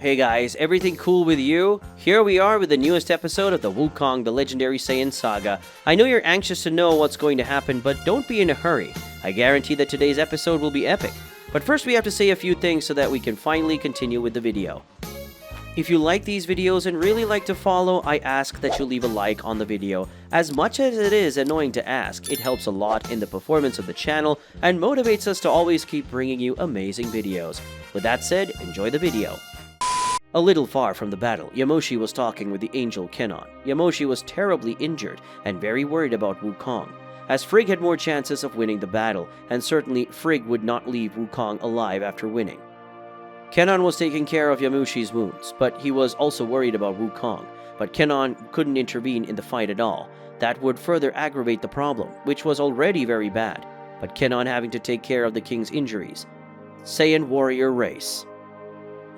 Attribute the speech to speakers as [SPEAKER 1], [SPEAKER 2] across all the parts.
[SPEAKER 1] Hey guys, everything cool with you? Here we are with the newest episode of the WuKong The Legendary Saiyan Saga. I know you're anxious to know what's going to happen, but don't be in a hurry. I guarantee that today's episode will be epic. But first we have to say a few things so that we can finally continue with the video. If you like these videos and really like to follow, I ask that you leave a like on the video. As much as it is annoying to ask, it helps a lot in the performance of the channel and motivates us to always keep bringing you amazing videos. With that said, enjoy the video. A little far from the battle, Yamoshi was talking with the angel Kenon. Yamoshi was terribly injured and very worried about WuKong, as Frigg had more chances of winning the battle, and certainly Frigg would not leave WuKong alive after winning. Kenon was taking care of Yamoshi's wounds, but he was also worried about WuKong, but Kenon couldn't intervene in the fight at all. That would further aggravate the problem, which was already very bad, but Kenon having to take care of the king's injuries. Saiyan warrior race.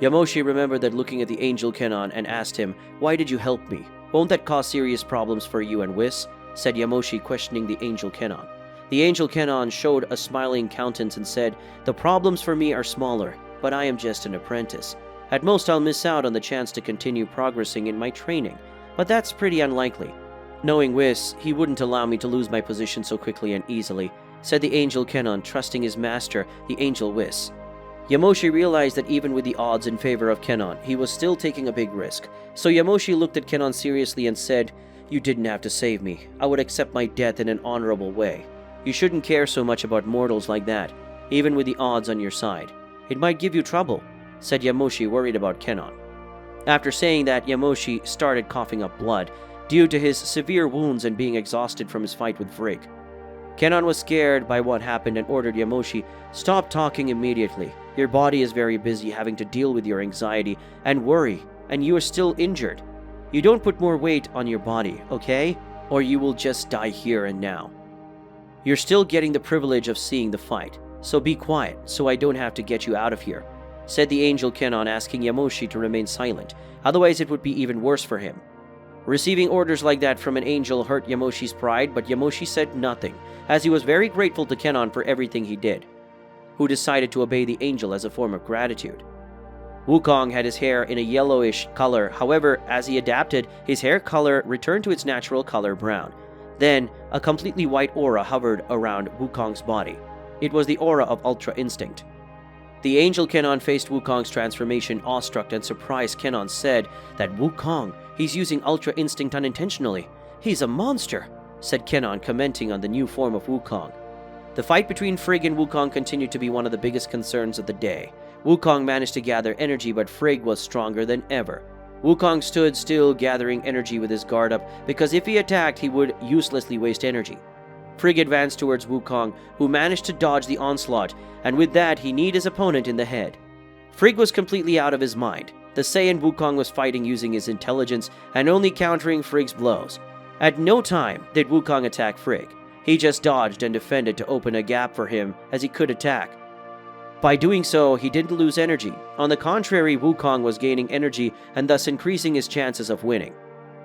[SPEAKER 1] Yamoshi remembered that looking at the angel Kenon and asked him, "Why did you help me? Won't that cause serious problems for you and Whis?" said Yamoshi, questioning the angel Kenon. The angel Kenon showed a smiling countenance and said, "The problems for me are smaller, but I am just an apprentice. At most I'll miss out on the chance to continue progressing in my training, but that's pretty unlikely. Knowing Whis, he wouldn't allow me to lose my position so quickly and easily," said the angel Kenon, trusting his master, the angel Whis. Yamoshi realized that even with the odds in favor of Kenon, he was still taking a big risk. So Yamoshi looked at Kenon seriously and said, "You didn't have to save me. I would accept my death in an honorable way. You shouldn't care so much about mortals like that, even with the odds on your side. It might give you trouble," said Yamoshi, worried about Kenon. After saying that, Yamoshi started coughing up blood due to his severe wounds and being exhausted from his fight with Frigg. Kenon was scared by what happened and ordered Yamoshi, "Stop talking immediately. Your body is very busy having to deal with your anxiety and worry, and you are still injured. You don't put more weight on your body, okay? Or you will just die here and now. You're still getting the privilege of seeing the fight, so be quiet so I don't have to get you out of here," said the angel Kenon, asking Yamoshi to remain silent, otherwise it would be even worse for him. Receiving orders like that from an angel hurt Yamoshi's pride, but Yamoshi said nothing, as he was very grateful to Kenon for everything he did, who decided to obey the angel as a form of gratitude. WuKong had his hair in a yellowish color, however, as he adapted, his hair color returned to its natural color brown. Then, a completely white aura hovered around WuKong's body. It was the aura of Ultra Instinct. The angel Kenon faced WuKong's transformation. Awestruck and surprised, Kenon said that WuKong, he's using Ultra Instinct unintentionally. "He's a monster," said Kenon, commenting on the new form of WuKong. The fight between Frigg and WuKong continued to be one of the biggest concerns of the day. WuKong managed to gather energy, but Frigg was stronger than ever. WuKong stood still, gathering energy with his guard up, because if he attacked, he would uselessly waste energy. Frigg advanced towards WuKong, who managed to dodge the onslaught, and with that, he kneed his opponent in the head. Frigg was completely out of his mind. The Saiyan WuKong was fighting using his intelligence and only countering Frigg's blows. At no time did WuKong attack Frigg. He just dodged and defended to open a gap for him as he could attack. By doing so, he didn't lose energy. On the contrary, WuKong was gaining energy and thus increasing his chances of winning.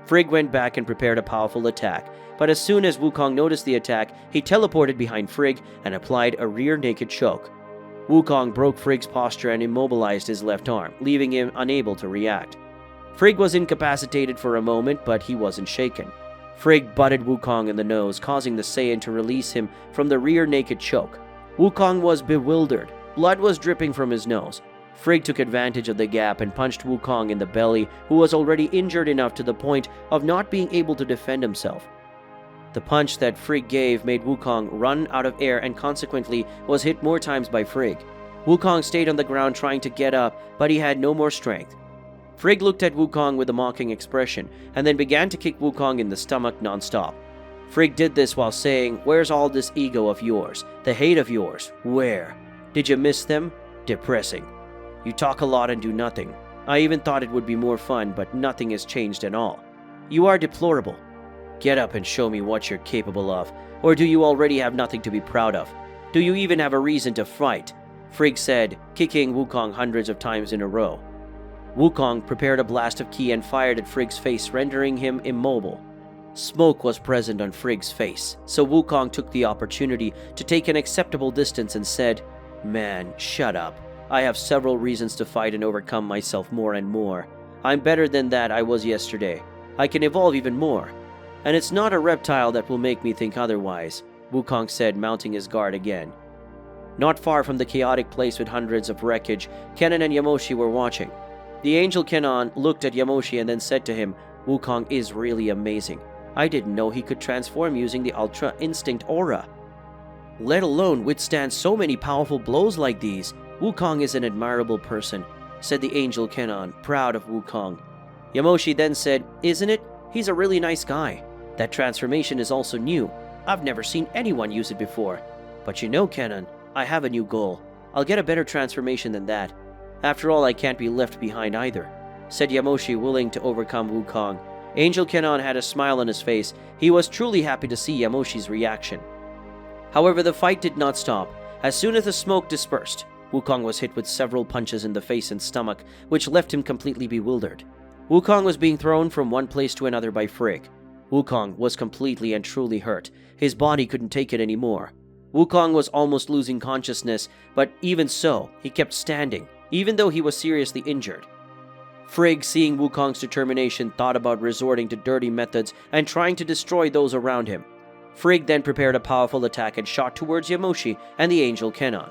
[SPEAKER 1] Frigg went back and prepared a powerful attack, but as soon as WuKong noticed the attack, he teleported behind Frigg and applied a rear naked choke. WuKong broke Frigg's posture and immobilized his left arm, leaving him unable to react. Frigg was incapacitated for a moment, but he wasn't shaken. Frigg butted WuKong in the nose, causing the Saiyan to release him from the rear naked choke. WuKong was bewildered. Blood was dripping from his nose. Frigg took advantage of the gap and punched WuKong in the belly, who was already injured enough to the point of not being able to defend himself. The punch that Frigg gave made WuKong run out of air and consequently was hit more times by Frigg. WuKong stayed on the ground trying to get up, but he had no more strength. Frigg looked at WuKong with a mocking expression and then began to kick WuKong in the stomach non-stop. Frigg did this while saying, "Where's all this ego of yours? The hate of yours? Where? Did you miss them? Depressing. You talk a lot and do nothing. I even thought it would be more fun, but nothing has changed at all. You are deplorable. Get up and show me what you're capable of. Or do you already have nothing to be proud of? Do you even have a reason to fight?" Frigg said, kicking WuKong hundreds of times in a row. WuKong prepared a blast of ki and fired at Frigg's face, rendering him immobile. Smoke was present on Frigg's face, so WuKong took the opportunity to take an acceptable distance and said, "Man, shut up. I have several reasons to fight and overcome myself more and more. I'm better than that I was yesterday. I can evolve even more. And it's not a reptile that will make me think otherwise, WuKong said, mounting his guard again. Not far from the chaotic place with hundreds of wreckage, Kenan and Yamoshi were watching. The angel Kenan looked at Yamoshi and then said to him, "WuKong is really amazing. I didn't know he could transform using the Ultra Instinct aura. Let alone withstand so many powerful blows like these. WuKong is an admirable person," said the angel Kenan, proud of WuKong. Yamoshi then said, "Isn't it? He's a really nice guy. That transformation is also new. I've never seen anyone use it before. But you know, Kenan, I have a new goal. I'll get a better transformation than that. After all, I can't be left behind either," said Yamoshi, willing to overcome WuKong. Angel Kenan had a smile on his face. He was truly happy to see Yamoshi's reaction. However, the fight did not stop. As soon as the smoke dispersed, WuKong was hit with several punches in the face and stomach, which left him completely bewildered. WuKong was being thrown from one place to another by Frigg. WuKong was completely and truly hurt. His body couldn't take it anymore. WuKong was almost losing consciousness, but even so, he kept standing, even though he was seriously injured. Frigg, seeing WuKong's determination, thought about resorting to dirty methods and trying to destroy those around him. Frigg then prepared a powerful attack and shot towards Yamoshi and the angel Kenan.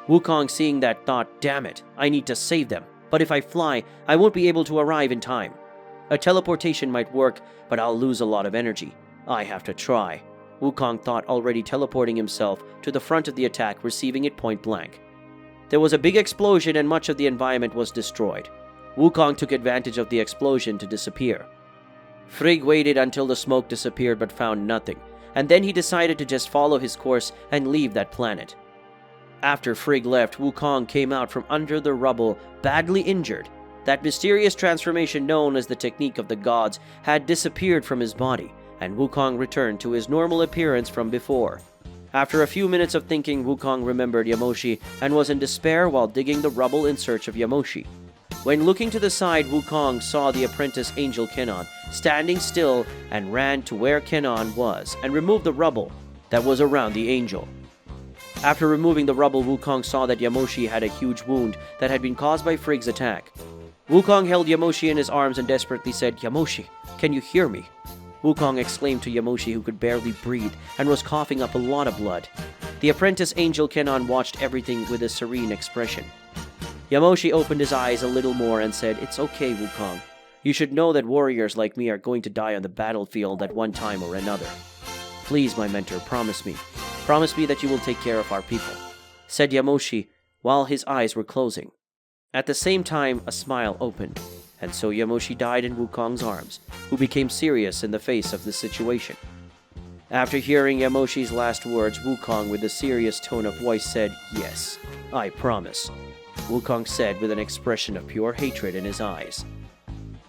[SPEAKER 1] WuKong, seeing that, thought, "Damn it, I need to save them. But if I fly, I won't be able to arrive in time. A teleportation might work, but I'll lose a lot of energy. I have to try." WuKong thought, already teleporting himself to the front of the attack, receiving it point blank. There was a big explosion and much of the environment was destroyed. WuKong took advantage of the explosion to disappear. Frigg waited until the smoke disappeared but found nothing, and then he decided to just follow his course and leave that planet. After Frigg left, WuKong came out from under the rubble, badly injured. That mysterious transformation known as the technique of the gods had disappeared from his body, and WuKong returned to his normal appearance from before. After a few minutes of thinking, WuKong remembered Yamoshi and was in despair while digging the rubble in search of Yamoshi. When looking to the side, WuKong saw the apprentice angel Kenan standing still and ran to where Kenan was and removed the rubble that was around the angel. After removing the rubble, WuKong saw that Yamoshi had a huge wound that had been caused by Frigg's attack. WuKong held Yamoshi in his arms and desperately said, "Yamoshi, can you hear me?" WuKong exclaimed to Yamoshi, who could barely breathe and was coughing up a lot of blood. The apprentice angel Kenan watched everything with a serene expression. Yamoshi opened his eyes a little more and said, "It's okay, WuKong. You should know that warriors like me are going to die on the battlefield at one time or another. Please, my mentor, promise me. Promise me that you will take care of our people," said Yamoshi while his eyes were closing. At the same time, a smile opened, and so Yamoshi died in WuKong's arms, who became serious in the face of the situation. After hearing Yamoshi's last words, WuKong, with a serious tone of voice, said, "Yes, I promise," WuKong said with an expression of pure hatred in his eyes.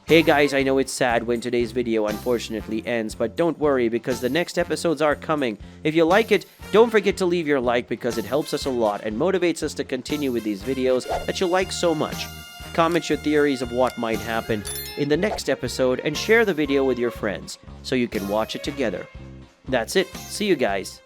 [SPEAKER 1] Hey guys, I know it's sad when today's video unfortunately ends, but don't worry because the next episodes are coming. If you like it, don't forget to leave your like because it helps us a lot and motivates us to continue with these videos that you like so much. Comment your theories of what might happen in the next episode and share the video with your friends so you can watch it together. That's it. See you guys.